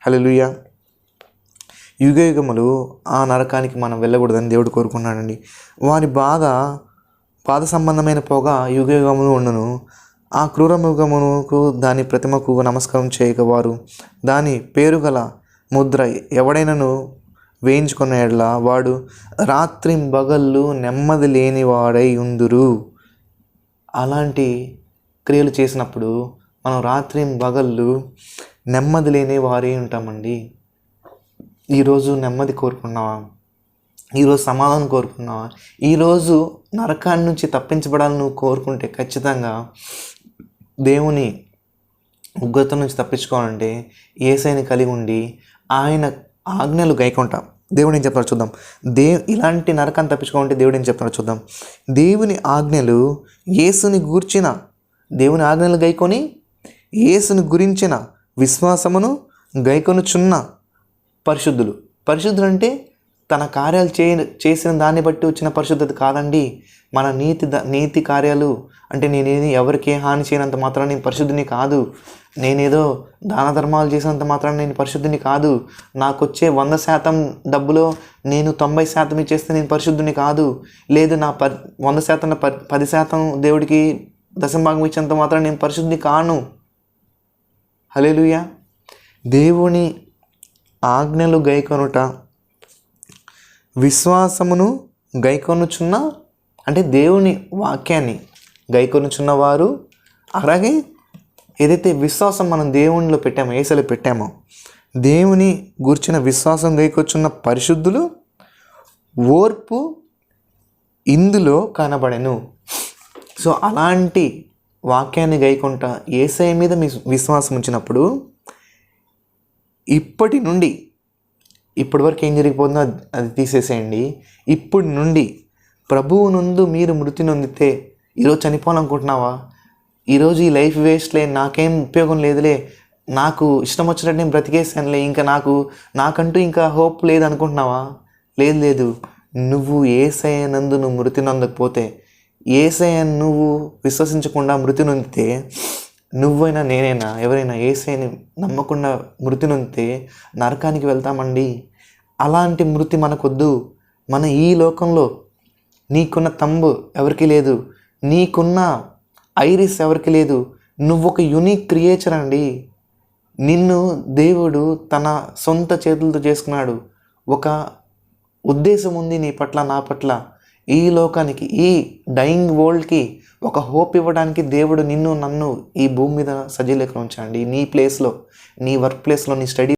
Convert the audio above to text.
హల్లెలూయా. యుగయుగములు ఆ నరకానికి మనం వెళ్ళకూడదని దేవుడు కోరుకున్నాడండి. వారి బాధ సంబంధమైన పొగ యుగయుగములు ఉండును. ఆ క్రూర మృగమునకు దాని ప్రతిమకు నమస్కారం చేయక వారు దాని పేరుగల ముద్ర ఎవడైనను వేయించుకున్న ఎడల వాడు రాత్రింబగళ్ళు నెమ్మది లేని వాడై ఉందురు. అలాంటి క్రియలు చేసినప్పుడు మనం రాత్రింబగళ్ళు నెమ్మది లేని వారే ఉంటామండి. ఈరోజు నెమ్మది కోరుకున్నావా? ఈరోజు సమాధానం కోరుకున్నావా? ఈరోజు నరకాన్ని నుంచి తప్పించబడాలని నువ్వు కోరుకుంటే ఖచ్చితంగా దేవుని ఉగ్రత నుంచి తప్పించుకోవాలంటే యేసయ్యని కలిగి ఉండి ఆయన ఆజ్ఞలు గైకుంటాం. దేవుడు ఏం చెప్తాడో చూద్దాం. ఇలాంటి నరకాన్ని తప్పించుకోవాలంటే దేవుడు ఏం చెప్తాడో చూద్దాం. దేవుని ఆజ్ఞలు యేసుని గూర్చిన దేవుని ఆజ్ఞలు గైకొని యేసుని గురించిన విశ్వాసమును గైకొనుచున్న పరిశుద్ధులు అంటే తన కార్యాలు చేసిన దాన్ని బట్టి వచ్చిన పరిశుద్ధత కాదండి. మన నీతి కార్యాలు అంటే నేనేది ఎవరికి హాని చేయనంత మాత్రాన నేను పరిశుద్ధిని కాదు. నేనేదో దాన ధర్మాలు చేసినంత మాత్రాన నేను పరిశుద్ధిని కాదు. నాకు వచ్చే 100% డబ్బులో నేను 90% ఇచ్చేస్తే నేను పరిశుద్ధిని కాదు. లేదు నా 100% 10% దేవుడికి దశంభాగం ఇచ్చేంత మాత్రం నేను పరిశుద్ధిని కాను. హల్లెలూయా. దేవుని ఆజ్ఞలు గైకొనుట విశ్వాసమును గైకొనుచున్న అంటే దేవుని వాక్యాన్ని గైకొనుచున్న వారు, అలాగే ఏదైతే విశ్వాసం మనం దేవునిలో పెట్టామో యేసులో పెట్టామో దేవుని గూర్చిన విశ్వాసం గైకొచ్చున్న పరిశుద్ధులు ఓర్పు ఇందులో కనబడెను. సో అలాంటి వాక్యాన్ని గైకొంటా యేసయ్య మీద మీ విశ్వాసం ఉంచినప్పుడు ఇప్పటి వరకు ఏం జరిగిపోతుందో అది తీసేసేయండి. ఇప్పటి నుండి ప్రభువు నందు మీరు మృతి నొందితే, ఈరోజు చనిపోవాలనుకుంటున్నావా? ఈరోజు ఈ లైఫ్ వేస్ట్లే, నాకేం ఉపయోగం లేదులే, నాకు ఇష్టం వచ్చినట్టు నేను బ్రతికేసానులే, ఇంకా నాకంటూ ఇంకా హోప్ లేదనుకుంటున్నావా? లేదు. నువ్వు యేసయ్య నందు నువ్వు మృతి నొందకపోతే, యేసయ్య నువ్వు విశ్వసించకుండా మృతి నొందితే, నువ్వైనా నేనైనా ఎవరైనా యేసయ్యని నమ్మకుండా మృతి నొందితే నరకానికి వెళ్తామండి. అలాంటి మృతి మనకొద్దు. మన ఈ లోకంలో నీకున్న తంబు ఎవరికి లేదు, నీకున్న ఐరిస్ ఎవరికి లేదు. నువ్వు ఒక యూనిక్ క్రియేచర్ అండి. నిన్ను దేవుడు తన సొంత చేతులతో చేసుకున్నాడు. ఒక ఉద్దేశం ఉంది నీ పట్ల, నా పట్ల. ఈ లోకానికి, ఈ డైయింగ్ వరల్డ్కి ఒక హోప్ ఇవ్వడానికి దేవుడు నన్ను ఈ భూమి మీద సజీవులుగా ఉంచాడండి. నీ ప్లేస్లో, నీ వర్క్ ప్లేస్లో, నీ స్టడీ